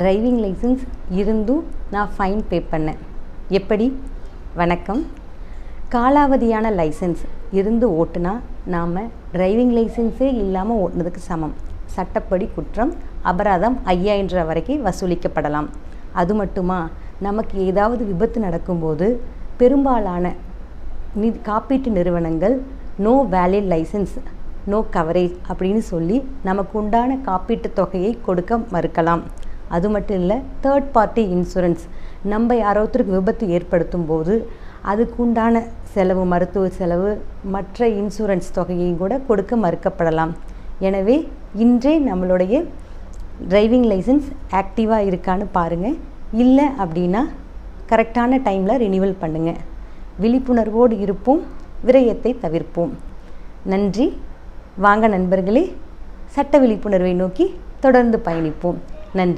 Driving licence இருந்தும் நான் fine பே பண்ணேன். எப்படி? வணக்கம். காலாவதியான லைசன்ஸ் இருந்து ஓட்டுனா நாம் டிரைவிங் லைசன்ஸே இல்லாமல் ஓட்டுனதுக்கு சமம். சட்டப்படி குற்றம், அபராதம் 5000 ரூபா வரைக்கும் வசூலிக்கப்படலாம். அது மட்டுமா, நமக்கு ஏதாவது விபத்து நடக்கும்போது பெரும்பாலான காப்பீட்டு நிறுவனங்கள் no valid licence, no coverage அப்படின்னு சொல்லி நமக்கு உண்டான காப்பீட்டு தொகையை கொடுக்க மறுக்கலாம். அது மட்டும் இல்லை, தேர்ட் பார்ட்டி இன்சூரன்ஸ், நம்ம யாரோருத்தருக்கு விபத்து ஏற்படுத்தும் போது அதுக்கு உண்டான செலவு, மருத்துவ செலவு, மற்ற இன்சூரன்ஸ் தொகையையும் கூட கொடுக்க மறுக்கப்படலாம். எனவே இன்றே நம்மளுடைய டிரைவிங் லைசன்ஸ் ஆக்டிவாக இருக்கான்னு பாருங்கள். இல்லை அப்படின்னா கரெக்டான டைமில் ரினிவல் பண்ணுங்கள். விழிப்புணர்வோடு இருப்போம், விரயத்தை தவிர்ப்போம். நன்றி. வாங்க நண்பர்களே, சட்ட விழிப்புணர்வை நோக்கி தொடர்ந்து பயணிப்போம். நன்றி.